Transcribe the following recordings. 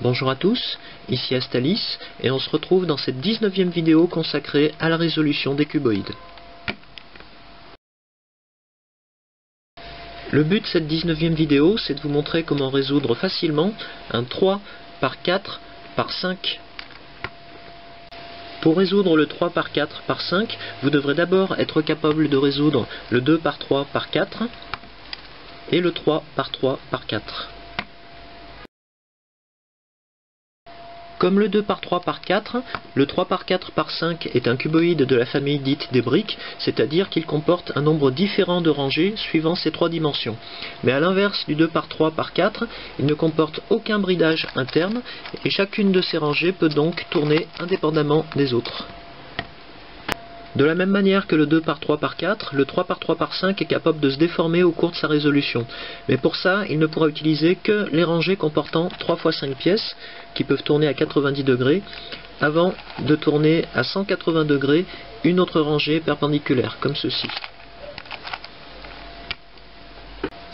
Bonjour à tous, ici Astalis et on se retrouve dans cette 19e vidéo consacrée à la résolution des cuboïdes. Le but de cette 19e vidéo, c'est de vous montrer comment résoudre facilement un 3 par 4 par 5. Pour résoudre le 3 par 4 par 5, vous devrez d'abord être capable de résoudre le 2 par 3 par 4 et le 3 par 3 par 4. Comme le 2 par 3 par 4, le 3 par 4 par 5 est un cuboïde de la famille dite des briques, c'est-à-dire qu'il comporte un nombre différent de rangées suivant ses trois dimensions. Mais à l'inverse du 2 par 3 par 4, il ne comporte aucun bridage interne et chacune de ces rangées peut donc tourner indépendamment des autres. De la même manière que le 2 par 3 par 4, le 3 par 3 par 5 est capable de se déformer au cours de sa résolution. Mais pour ça, il ne pourra utiliser que les rangées comportant 3 x 5 pièces, qui peuvent tourner à 90 degrés, avant de tourner à 180 degrés une autre rangée perpendiculaire, comme ceci.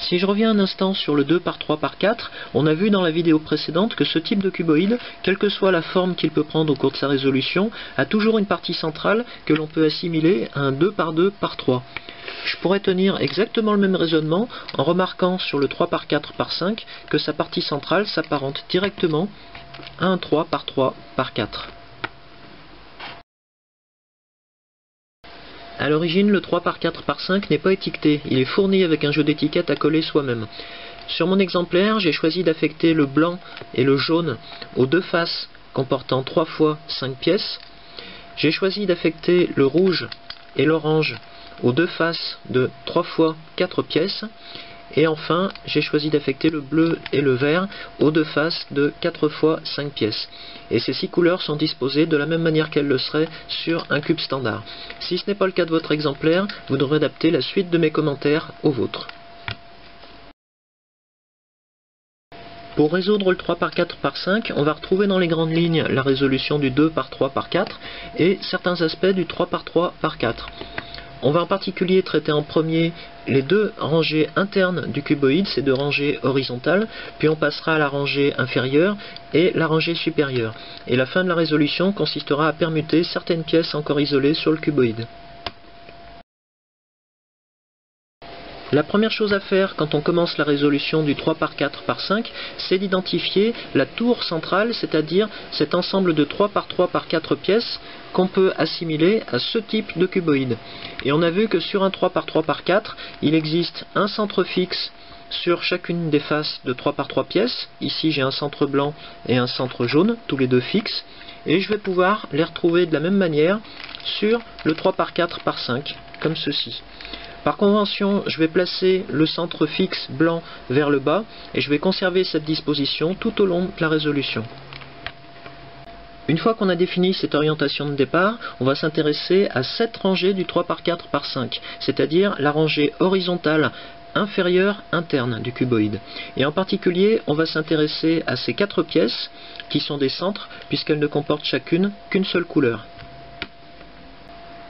Si je reviens un instant sur le 2 par 3 par 4, on a vu dans la vidéo précédente que ce type de cuboïde, quelle que soit la forme qu'il peut prendre au cours de sa résolution, a toujours une partie centrale que l'on peut assimiler à un 2 par 2 par 3. Je pourrais tenir exactement le même raisonnement en remarquant sur le 3 par 4 par 5 que sa partie centrale s'apparente directement à un 3 par 3 par 4. A l'origine, le 3 par 4 par 5 n'est pas étiqueté, il est fourni avec un jeu d'étiquettes à coller soi-même. Sur mon exemplaire, j'ai choisi d'affecter le blanc et le jaune aux deux faces comportant 3 fois 5 pièces. J'ai choisi d'affecter le rouge et l'orange aux deux faces de 3 fois 4 pièces. Et enfin, j'ai choisi d'affecter le bleu et le vert aux deux faces de 4 fois 5 pièces. Et ces 6 couleurs sont disposées de la même manière qu'elles le seraient sur un cube standard. Si ce n'est pas le cas de votre exemplaire, vous devrez adapter la suite de mes commentaires au vôtre. Pour résoudre le 3 par 4 par 5, on va retrouver dans les grandes lignes la résolution du 2 par 3 par 4 et certains aspects du 3 par 3 par 4. On va en particulier traiter en premier les deux rangées internes du cuboïde, ces deux rangées horizontales, puis on passera à la rangée inférieure et la rangée supérieure. Et la fin de la résolution consistera à permuter certaines pièces encore isolées sur le cuboïde. La première chose à faire quand on commence la résolution du 3 par 4 par 5, c'est d'identifier la tour centrale, c'est-à-dire cet ensemble de 3 par 3 par 4 pièces qu'on peut assimiler à ce type de cuboïde. Et on a vu que sur un 3 par 3 par 4, il existe un centre fixe sur chacune des faces de 3 par 3 pièces. Ici j'ai un centre blanc et un centre jaune, tous les deux fixes. Et je vais pouvoir les retrouver de la même manière sur le 3 par 4 par 5, comme ceci. Par convention, je vais placer le centre fixe blanc vers le bas et je vais conserver cette disposition tout au long de la résolution. Une fois qu'on a défini cette orientation de départ, on va s'intéresser à cette rangée du 3 par 4 par 5, c'est-à-dire la rangée horizontale inférieure interne du cuboïde. Et en particulier, on va s'intéresser à ces 4 pièces qui sont des centres puisqu'elles ne comportent chacune qu'une seule couleur.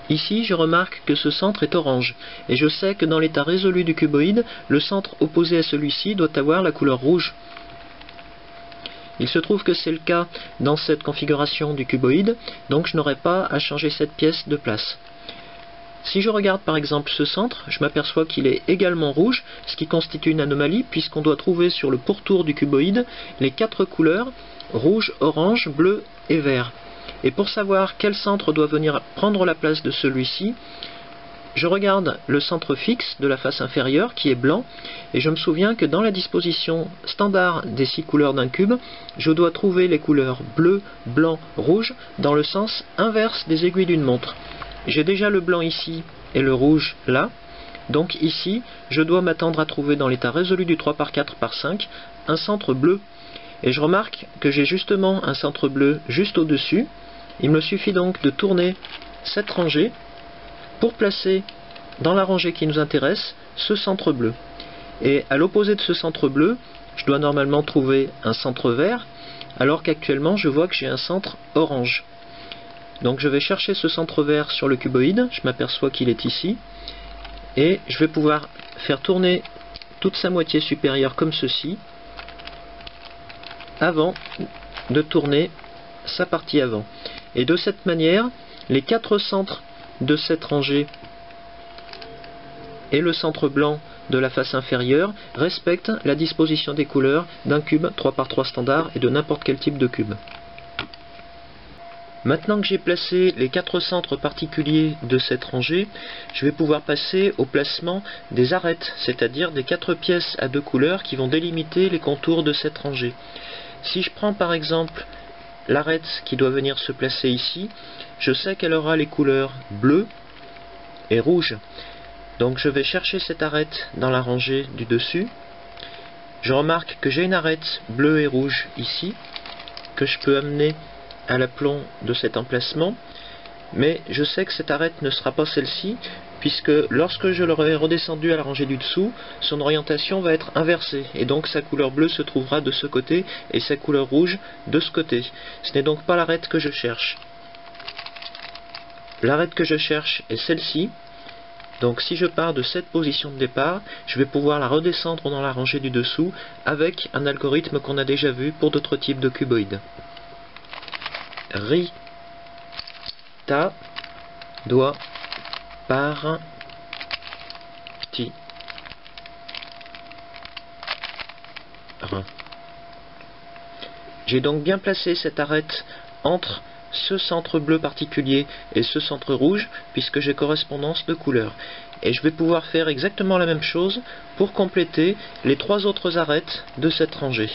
Ici, je remarque que ce centre est orange, et je sais que dans l'état résolu du cuboïde, le centre opposé à celui-ci doit avoir la couleur rouge. Il se trouve que c'est le cas dans cette configuration du cuboïde, donc je n'aurai pas à changer cette pièce de place. Si je regarde par exemple ce centre, je m'aperçois qu'il est également rouge, ce qui constitue une anomalie puisqu'on doit trouver sur le pourtour du cuboïde les 4 couleurs, rouge, orange, bleu et vert. Et pour savoir quel centre doit venir prendre la place de celui-ci, je regarde le centre fixe de la face inférieure qui est blanc et je me souviens que dans la disposition standard des 6 couleurs d'un cube, je dois trouver les couleurs bleu, blanc, rouge dans le sens inverse des aiguilles d'une montre. J'ai déjà le blanc ici et le rouge là, donc ici je dois m'attendre à trouver dans l'état résolu du 3 par 4 par 5 un centre bleu. Et je remarque que j'ai justement un centre bleu juste au-dessus. Il me suffit donc de tourner cette rangée pour placer dans la rangée qui nous intéresse ce centre bleu. Et à l'opposé de ce centre bleu, je dois normalement trouver un centre vert, alors qu'actuellement je vois que j'ai un centre orange. Donc je vais chercher ce centre vert sur le cuboïde, je m'aperçois qu'il est ici, et je vais pouvoir faire tourner toute sa moitié supérieure comme ceci, avant de tourner sa partie avant. Et de cette manière, les 4 centres de cette rangée et le centre blanc de la face inférieure respectent la disposition des couleurs d'un cube 3×3 standard et de n'importe quel type de cube. Maintenant que j'ai placé les 4 centres particuliers de cette rangée, je vais pouvoir passer au placement des arêtes, c'est-à-dire des 4 pièces à 2 couleurs qui vont délimiter les contours de cette rangée. Si je prends par exemple l'arête qui doit venir se placer ici, je sais qu'elle aura les couleurs bleu et rouge. Donc je vais chercher cette arête dans la rangée du dessus. Je remarque que j'ai une arête bleue et rouge ici, que je peux amener à l'aplomb de cet emplacement, mais je sais que cette arête ne sera pas celle-ci, puisque lorsque je l'aurai redescendu à la rangée du dessous, son orientation va être inversée, et donc sa couleur bleue se trouvera de ce côté, et sa couleur rouge de ce côté. Ce n'est donc pas l'arête que je cherche. L'arête que je cherche est celle-ci, donc si je pars de cette position de départ, je vais pouvoir la redescendre dans la rangée du dessous, avec un algorithme qu'on a déjà vu pour d'autres types de cuboïdes. Ri, ta, doit, par, ti, rin. J'ai donc bien placé cette arête entre ce centre bleu particulier et ce centre rouge, puisque j'ai correspondance de couleurs. Et je vais pouvoir faire exactement la même chose pour compléter les 3 autres arêtes de cette rangée.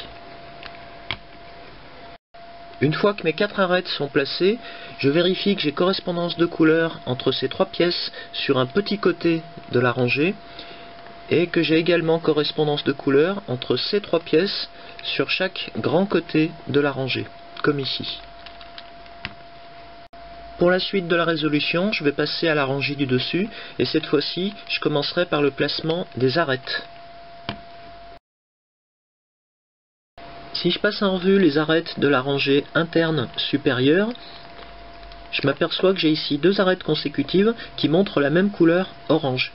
Une fois que mes 4 arêtes sont placées, je vérifie que j'ai correspondance de couleurs entre ces 3 pièces sur un petit côté de la rangée et que j'ai également correspondance de couleurs entre ces 3 pièces sur chaque grand côté de la rangée, comme ici. Pour la suite de la résolution, je vais passer à la rangée du dessus et cette fois-ci, je commencerai par le placement des arêtes. Si je passe en revue les arêtes de la rangée interne supérieure, je m'aperçois que j'ai ici 2 arêtes consécutives qui montrent la même couleur orange.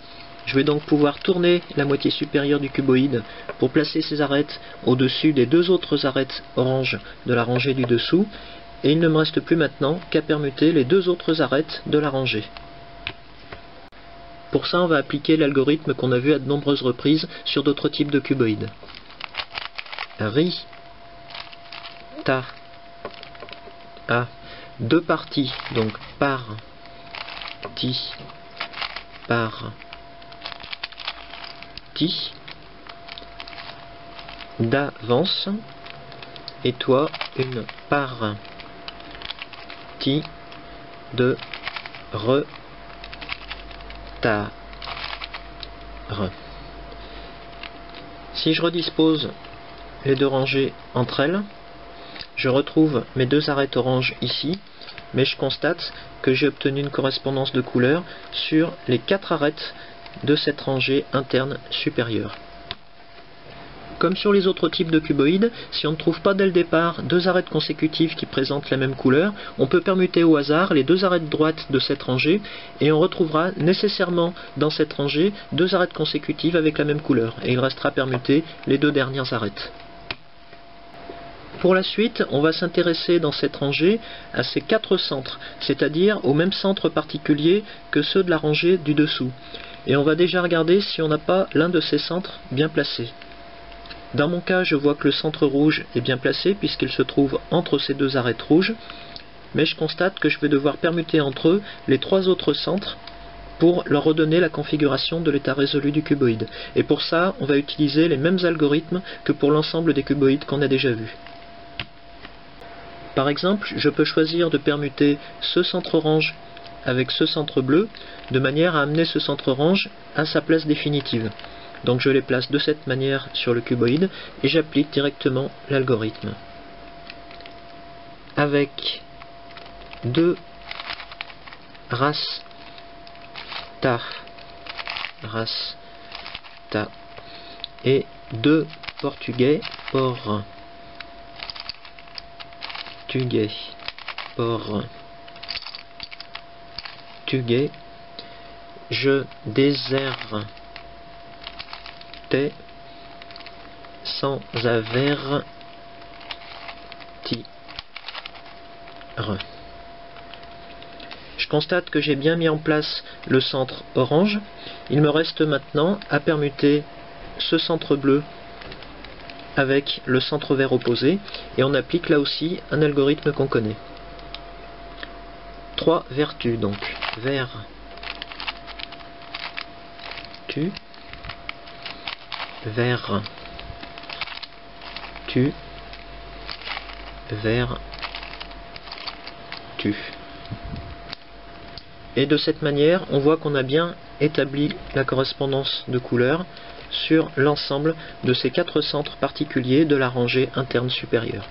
Je vais donc pouvoir tourner la moitié supérieure du cuboïde pour placer ces arêtes au-dessus des 2 autres arêtes orange de la rangée du dessous, et il ne me reste plus maintenant qu'à permuter les 2 autres arêtes de la rangée. Pour ça, on va appliquer l'algorithme qu'on a vu à de nombreuses reprises sur d'autres types de cuboïdes. Ri, ta, a, 2 parties, donc par, ti, par, ti, d'avance, et toi une par, ti, de, re, ta, re. Si je redispose les 2 rangées entre elles, je retrouve mes 2 arêtes orange ici, mais je constate que j'ai obtenu une correspondance de couleurs sur les 4 arêtes de cette rangée interne supérieure. Comme sur les autres types de cuboïdes, si on ne trouve pas dès le départ 2 arêtes consécutives qui présentent la même couleur, on peut permuter au hasard les 2 arêtes droites de cette rangée et on retrouvera nécessairement dans cette rangée 2 arêtes consécutives avec la même couleur et il restera permuté les 2 dernières arêtes. Pour la suite, on va s'intéresser dans cette rangée à ces 4 centres, c'est-à-dire aux mêmes centres particuliers que ceux de la rangée du dessous. Et on va déjà regarder si on n'a pas l'un de ces centres bien placé. Dans mon cas, je vois que le centre rouge est bien placé puisqu'il se trouve entre ces 2 arêtes rouges, mais je constate que je vais devoir permuter entre eux les 3 autres centres pour leur redonner la configuration de l'état résolu du cuboïde. Et pour ça, on va utiliser les mêmes algorithmes que pour l'ensemble des cuboïdes qu'on a déjà vus. Par exemple, je peux choisir de permuter ce centre orange avec ce centre bleu, de manière à amener ce centre orange à sa place définitive. Donc je les place de cette manière sur le cuboïde et j'applique directement l'algorithme. Avec 2 ras ta, ras ta et 2 portugais por, tugais, por, tugais, je désert sans aver ti Je constate que j'ai bien mis en place le centre orange. Il me reste maintenant à permuter ce centre bleu avec le centre vert opposé, et on applique là aussi un algorithme qu'on connaît. 3 vertus donc. Vert, tu, vert, tu, vert, tu. Et de cette manière, on voit qu'on a bien établi la correspondance de couleurs sur l'ensemble de ces 4 centres particuliers de la rangée interne supérieure.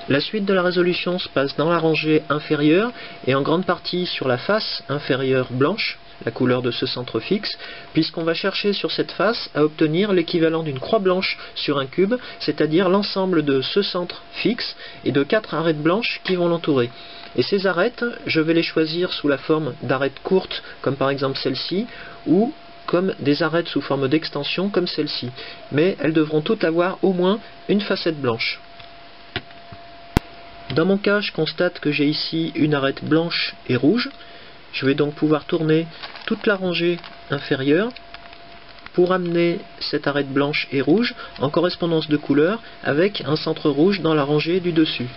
La suite de la résolution se passe dans la rangée inférieure et en grande partie sur la face inférieure blanche, la couleur de ce centre fixe, puisqu'on va chercher sur cette face à obtenir l'équivalent d'une croix blanche sur un cube, c'est-à-dire l'ensemble de ce centre fixe et de 4 arêtes blanches qui vont l'entourer. Et ces arêtes, je vais les choisir sous la forme d'arêtes courtes, comme par exemple celle-ci, ou comme des arêtes sous forme d'extension, comme celle-ci. Mais elles devront toutes avoir au moins une facette blanche. Dans mon cas, je constate que j'ai ici une arête blanche et rouge. Je vais donc pouvoir tourner toute la rangée inférieure pour amener cette arête blanche et rouge en correspondance de couleur avec un centre rouge dans la rangée du dessus.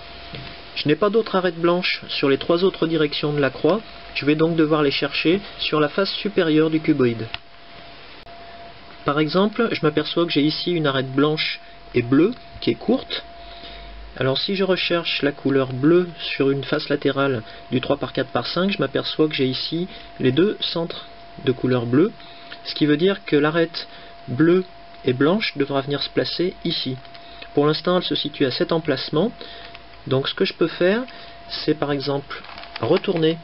Je n'ai pas d'autres arêtes blanches sur les 3 autres directions de la croix, je vais donc devoir les chercher sur la face supérieure du cuboïde. Par exemple, je m'aperçois que j'ai ici une arête blanche et bleue qui est courte. Alors si je recherche la couleur bleue sur une face latérale du 3 par 4 par 5, je m'aperçois que j'ai ici les 2 centres de couleur bleue, ce qui veut dire que l'arête bleue et blanche devra venir se placer ici. Pour l'instant, elle se situe à cet emplacement, donc ce que je peux faire, c'est par exemple retourner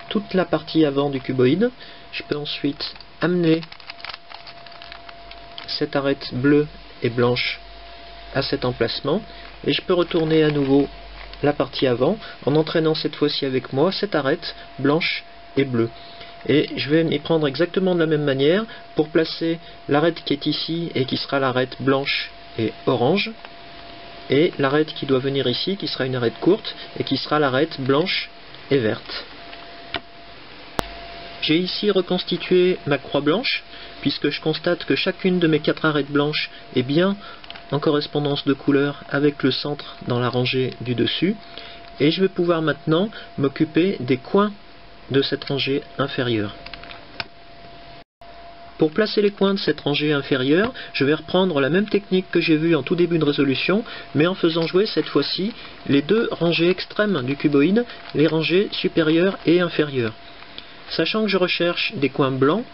toute la partie avant du cuboïde. Je peux ensuite amener cette arête bleue et blanche à cet emplacement, et je peux retourner à nouveau la partie avant en entraînant cette fois-ci avec moi cette arête blanche et bleue. Et je vais m'y prendre exactement de la même manière pour placer l'arête qui est ici et qui sera l'arête blanche et orange, et l'arête qui doit venir ici qui sera une arête courte et qui sera l'arête blanche et verte. J'ai ici reconstitué ma croix blanche puisque je constate que chacune de mes 4 arêtes blanches est bien en correspondance de couleur avec le centre dans la rangée du dessus, et je vais pouvoir maintenant m'occuper des coins de cette rangée inférieure. Pour placer les coins de cette rangée inférieure, je vais reprendre la même technique que j'ai vue en tout début de résolution, mais en faisant jouer cette fois-ci les 2 rangées extrêmes du cuboïde, les rangées supérieures et inférieures. Sachant que je recherche des coins blancs,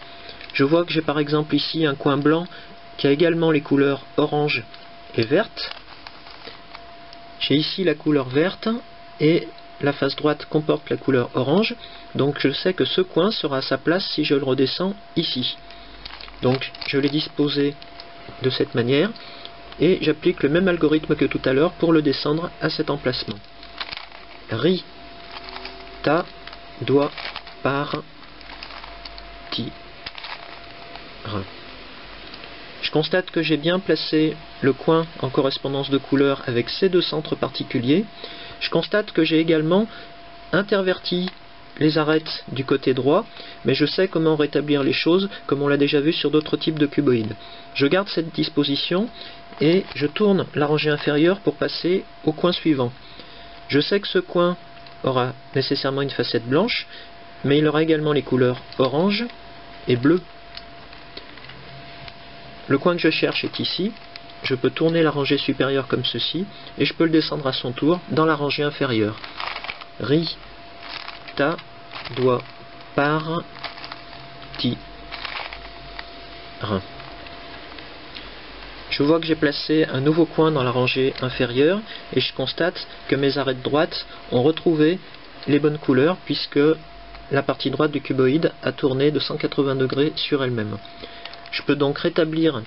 je vois que j'ai par exemple ici un coin blanc qui a également les couleurs orange et verte. J'ai ici la couleur verte et la face droite comporte la couleur orange, donc je sais que ce coin sera à sa place si je le redescends ici. Donc je l'ai disposé de cette manière et j'applique le même algorithme que tout à l'heure pour le descendre à cet emplacement. Ri, ta, doigt, par, ti, re. Je constate que j'ai bien placé le coin en correspondance de couleur avec ces 2 centres particuliers. Je constate que j'ai également interverti les arêtes du côté droit, mais je sais comment rétablir les choses comme on l'a déjà vu sur d'autres types de cuboïdes. Je garde cette disposition et je tourne la rangée inférieure pour passer au coin suivant. Je sais que ce coin aura nécessairement une facette blanche, mais il aura également les couleurs orange et bleu. Le coin que je cherche est ici, je peux tourner la rangée supérieure comme ceci, et je peux le descendre à son tour dans la rangée inférieure. Ri, ta, doigt, par, ti, rin. Je vois que j'ai placé un nouveau coin dans la rangée inférieure, et je constate que mes arêtes droites ont retrouvé les bonnes couleurs, puisque la partie droite du cuboïde a tourné de 180 degrés sur elle-même. Je peux donc rétablir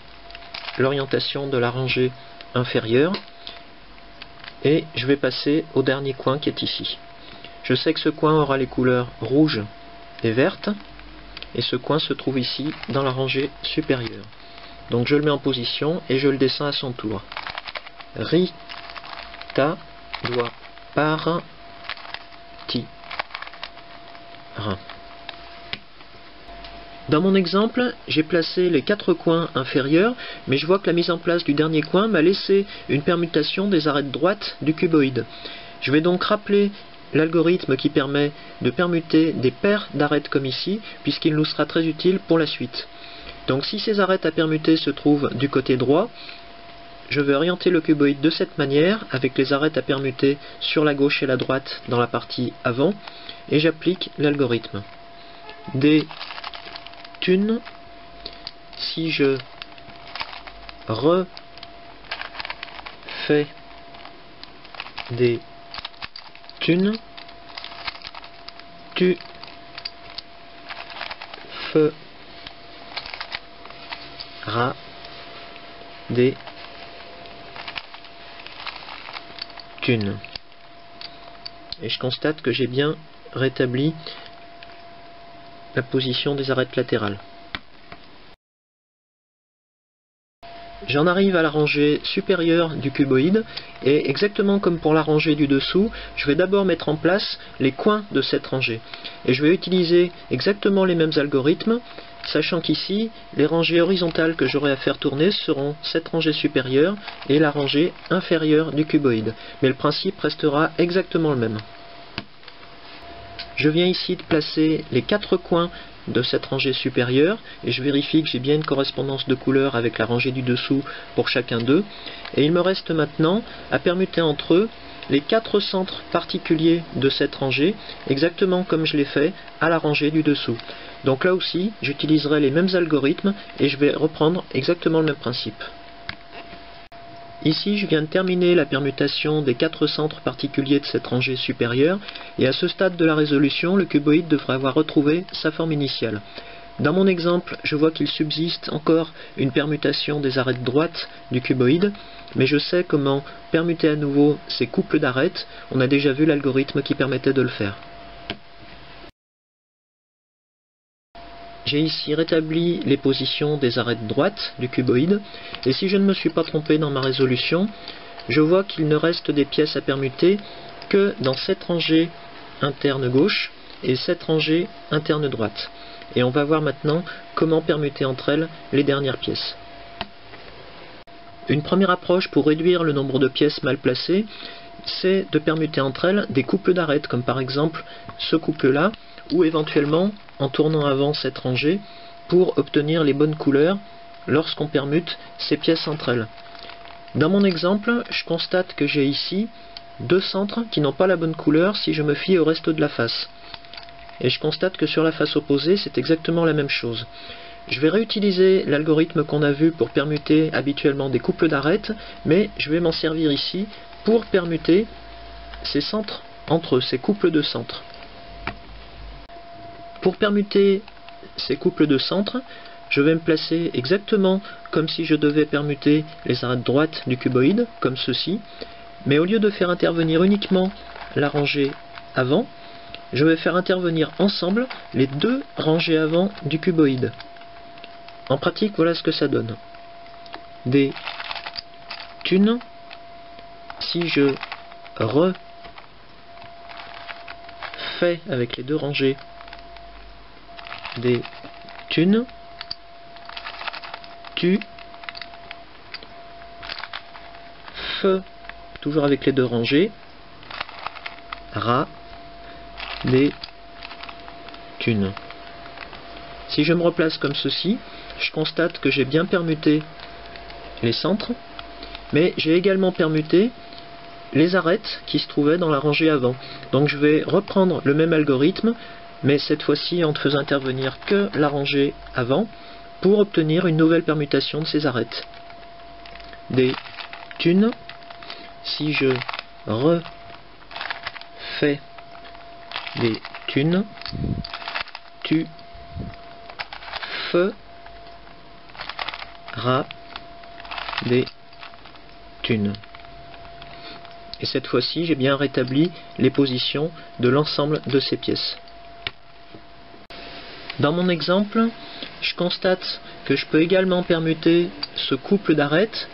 l'orientation de la rangée inférieure et je vais passer au dernier coin qui est ici. Je sais que ce coin aura les couleurs rouge et verte et ce coin se trouve ici dans la rangée supérieure. Donc je le mets en position et je le descends à son tour. Ri, ta doit partir. Dans mon exemple, j'ai placé les 4 coins inférieurs, mais je vois que la mise en place du dernier coin m'a laissé une permutation des arêtes droites du cuboïde. Je vais donc rappeler l'algorithme qui permet de permuter des paires d'arêtes comme ici, puisqu'il nous sera très utile pour la suite. Donc si ces arêtes à permuter se trouvent du côté droit, je vais orienter le cuboïde de cette manière, avec les arêtes à permuter sur la gauche et la droite dans la partie avant, et j'applique l'algorithme. Des thunes, si je refais des thunes, tu feras des thunes. Et je constate que j'ai bien rétabli la position des arêtes latérales. J'en arrive à la rangée supérieure du cuboïde, et exactement comme pour la rangée du dessous, je vais d'abord mettre en place les coins de cette rangée. Et je vais utiliser exactement les mêmes algorithmes, sachant qu'ici, les rangées horizontales que j'aurai à faire tourner seront cette rangée supérieure et la rangée inférieure du cuboïde. Mais le principe restera exactement le même. Je viens ici de placer les 4 coins de cette rangée supérieure et je vérifie que j'ai bien une correspondance de couleurs avec la rangée du dessous pour chacun d'eux. Et il me reste maintenant à permuter entre eux les 4 centres particuliers de cette rangée, exactement comme je l'ai fait à la rangée du dessous. Donc là aussi, j'utiliserai les mêmes algorithmes et je vais reprendre exactement le même principe. Ici, je viens de terminer la permutation des 4 centres particuliers de cette rangée supérieure, et à ce stade de la résolution, le cuboïde devrait avoir retrouvé sa forme initiale. Dans mon exemple, je vois qu'il subsiste encore une permutation des arêtes droites du cuboïde, mais je sais comment permuter à nouveau ces couples d'arêtes. On a déjà vu l'algorithme qui permettait de le faire. J'ai ici rétabli les positions des arêtes droites du cuboïde, et si je ne me suis pas trompé dans ma résolution, je vois qu'il ne reste des pièces à permuter que dans cette rangée interne gauche et cette rangée interne droite. Et on va voir maintenant comment permuter entre elles les dernières pièces. Une première approche pour réduire le nombre de pièces mal placées, c'est de permuter entre elles des couples d'arêtes, comme par exemple ce couple-là, ou éventuellement en tournant avant cette rangée pour obtenir les bonnes couleurs lorsqu'on permute ces pièces entre elles. Dans mon exemple, je constate que j'ai ici 2 centres qui n'ont pas la bonne couleur si je me fie au reste de la face. Et je constate que sur la face opposée, c'est exactement la même chose. Je vais réutiliser l'algorithme qu'on a vu pour permuter habituellement des couples d'arêtes, mais je vais m'en servir ici pour permuter ces centres entre eux, ces couples de centres. Pour permuter ces couples de centres, je vais me placer exactement comme si je devais permuter les arêtes droites du cuboïde, comme ceci, mais au lieu de faire intervenir uniquement la rangée avant, je vais faire intervenir ensemble les 2 rangées avant du cuboïde. En pratique, voilà ce que ça donne. Des thunes, si je refais avec les 2 rangées des thunes, tu fais, toujours avec les 2 rangées, ra des thunes. Si je me replace comme ceci, je constate que j'ai bien permuté les centres, mais j'ai également permuté les arêtes qui se trouvaient dans la rangée avant. Donc je vais reprendre le même algorithme, mais cette fois-ci en ne faisant intervenir que la rangée avant, pour obtenir une nouvelle permutation de ces arêtes. Des thunes, si je refais des thunes, tu feras des thunes. Et cette fois-ci, j'ai bien rétabli les positions de l'ensemble de ces pièces. Dans mon exemple, je constate que je peux également permuter ce couple d'arêtes,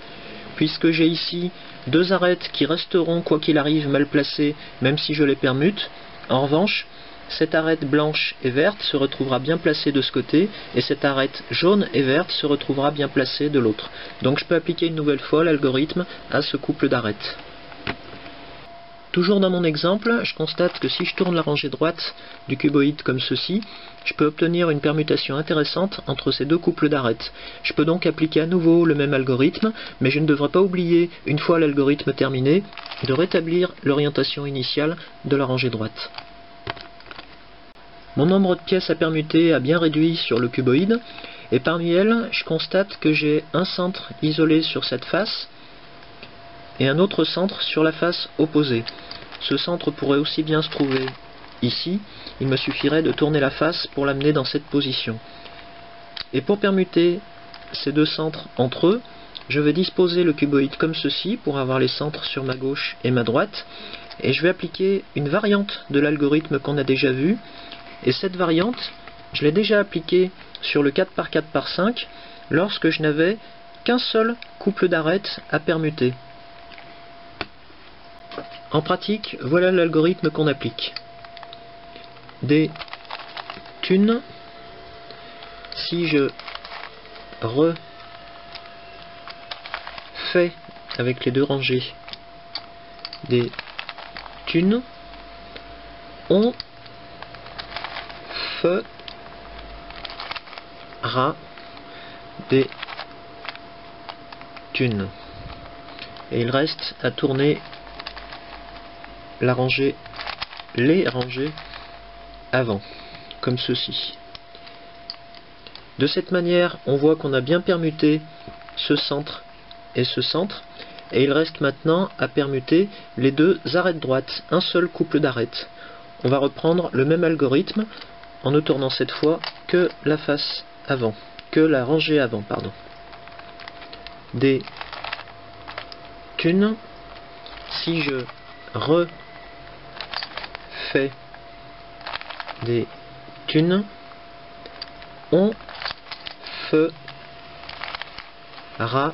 puisque j'ai ici deux arêtes qui resteront quoi qu'il arrive mal placées même si je les permute. En revanche, cette arête blanche et verte se retrouvera bien placée de ce côté et cette arête jaune et verte se retrouvera bien placée de l'autre. Donc je peux appliquer une nouvelle fois l'algorithme à ce couple d'arêtes. Toujours dans mon exemple, je constate que si je tourne la rangée droite du cuboïde comme ceci, je peux obtenir une permutation intéressante entre ces deux couples d'arêtes. Je peux donc appliquer à nouveau le même algorithme, mais je ne devrais pas oublier, une fois l'algorithme terminé, de rétablir l'orientation initiale de la rangée droite. Mon nombre de pièces à permuter a bien réduit sur le cuboïde, et parmi elles, je constate que j'ai un centre isolé sur cette face, et un autre centre sur la face opposée. Ce centre pourrait aussi bien se trouver ici, il me suffirait de tourner la face pour l'amener dans cette position. Et pour permuter ces deux centres entre eux, je vais disposer le cuboïde comme ceci pour avoir les centres sur ma gauche et ma droite, et je vais appliquer une variante de l'algorithme qu'on a déjà vu, et cette variante, je l'ai déjà appliquée sur le 4x4x5 lorsque je n'avais qu'un seul couple d'arêtes à permuter. En pratique, voilà l'algorithme qu'on applique. Des thunes, si je refais avec les deux rangées des thunes, on fera des thunes. Et il reste à tourner la rangée, les rangées avant, comme ceci. De cette manière, on voit qu'on a bien permuté ce centre et ce centre, et il reste maintenant à permuter les deux arêtes droites, un seul couple d'arêtes. On va reprendre le même algorithme en ne tournant cette fois que la face avant, que la rangée avant, pardon. Des thunes, si je refais des thunes, on fera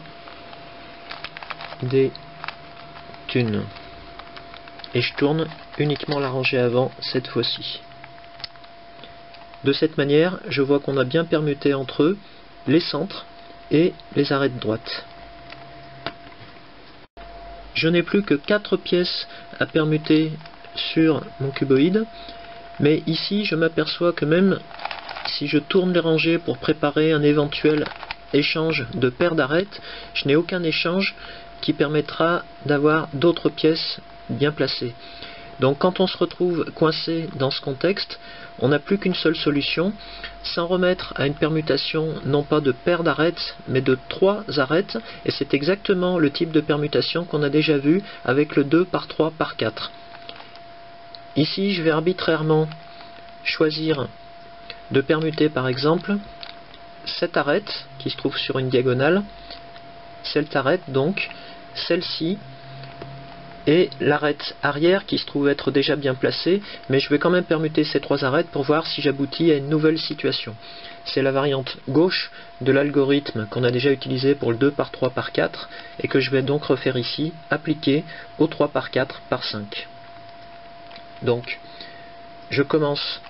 des thunes. Et je tourne uniquement la rangée avant cette fois-ci. De cette manière, je vois qu'on a bien permuté entre eux les centres et les arêtes droites. Je n'ai plus que 4 pièces à permuter sur mon cuboïde, mais ici je m'aperçois que même si je tourne les rangées pour préparer un éventuel échange de paires d'arêtes, je n'ai aucun échange qui permettra d'avoir d'autres pièces bien placées. Donc quand on se retrouve coincé dans ce contexte, on n'a plus qu'une seule solution, s'en remettre à une permutation non pas de paires d'arêtes, mais de 3 arêtes, et c'est exactement le type de permutation qu'on a déjà vu avec le 2x3x4. Ici, je vais arbitrairement choisir de permuter par exemple cette arête qui se trouve sur une diagonale, cette arête donc, celle-ci, et l'arête arrière qui se trouve être déjà bien placée, mais je vais quand même permuter ces 3 arêtes pour voir si j'aboutis à une nouvelle situation. C'est la variante gauche de l'algorithme qu'on a déjà utilisé pour le 2x3x4 et que je vais donc refaire ici, appliquer au 3x4x5. Donc, je commence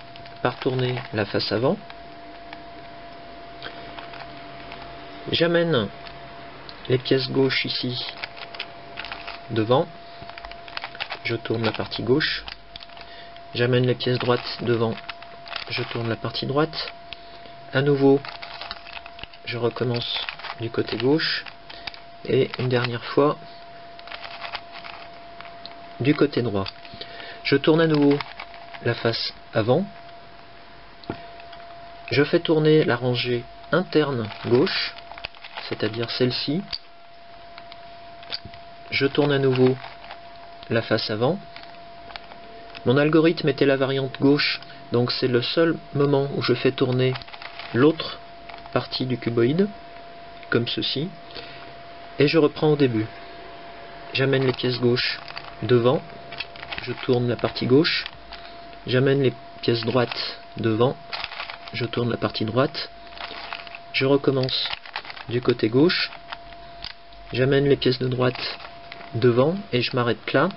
par tourner la face avant. J'amène les pièces gauches ici devant. Je tourne la partie gauche. J'amène les pièces droites devant. Je tourne la partie droite. À nouveau, je recommence du côté gauche. Et une dernière fois, du côté droit. Je tourne à nouveau la face avant. Je fais tourner la rangée interne gauche, c'est-à-dire celle-ci. Je tourne à nouveau la face avant. Mon algorithme était la variante gauche, donc c'est le seul moment où je fais tourner l'autre partie du cuboïde, comme ceci. Et je reprends au début. J'amène les pièces gauches devant. Je tourne la partie gauche, j'amène les pièces droites devant, je tourne la partie droite, je recommence du côté gauche, j'amène les pièces de droite devant et je m'arrête là.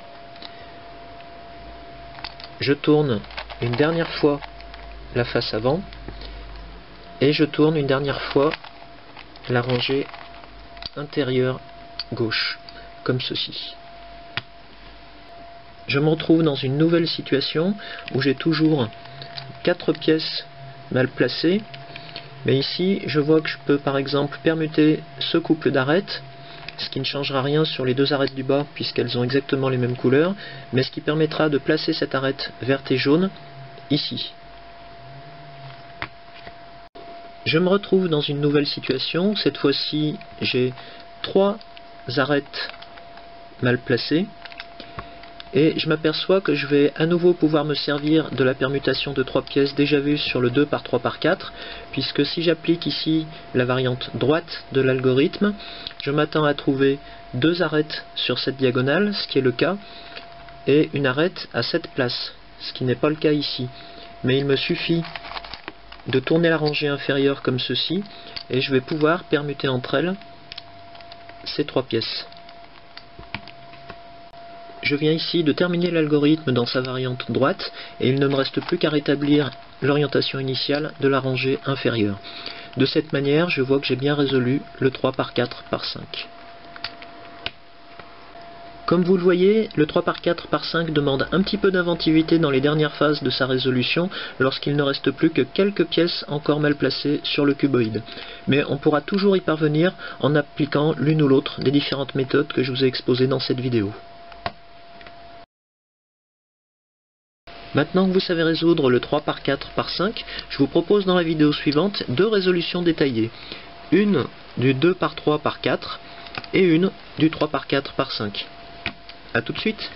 Je tourne une dernière fois la face avant et je tourne une dernière fois la rangée intérieure gauche, comme ceci. Je me retrouve dans une nouvelle situation où j'ai toujours 4 pièces mal placées, mais ici je vois que je peux par exemple permuter ce couple d'arêtes, ce qui ne changera rien sur les 2 arêtes du bas puisqu'elles ont exactement les mêmes couleurs, mais ce qui permettra de placer cette arête verte et jaune ici. Je me retrouve dans une nouvelle situation, cette fois-ci j'ai 3 arêtes mal placées et je m'aperçois que je vais à nouveau pouvoir me servir de la permutation de 3 pièces déjà vue sur le 2 par 3 par 4, puisque si j'applique ici la variante droite de l'algorithme, je m'attends à trouver 2 arêtes sur cette diagonale, ce qui est le cas, et une arête à cette place, ce qui n'est pas le cas ici. Mais il me suffit de tourner la rangée inférieure comme ceci, et je vais pouvoir permuter entre elles ces 3 pièces. Je viens ici de terminer l'algorithme dans sa variante droite, et il ne me reste plus qu'à rétablir l'orientation initiale de la rangée inférieure. De cette manière, je vois que j'ai bien résolu le 3 par 4 par 5. Comme vous le voyez, le 3 par 4 par 5 demande un petit peu d'inventivité dans les dernières phases de sa résolution, lorsqu'il ne reste plus que quelques pièces encore mal placées sur le cuboïde. Mais on pourra toujours y parvenir en appliquant l'une ou l'autre des différentes méthodes que je vous ai exposées dans cette vidéo. Maintenant que vous savez résoudre le 3 par 4 par 5, je vous propose dans la vidéo suivante 2 résolutions détaillées. Une du 2 par 3 par 4 et une du 3 par 4 par 5. A tout de suite.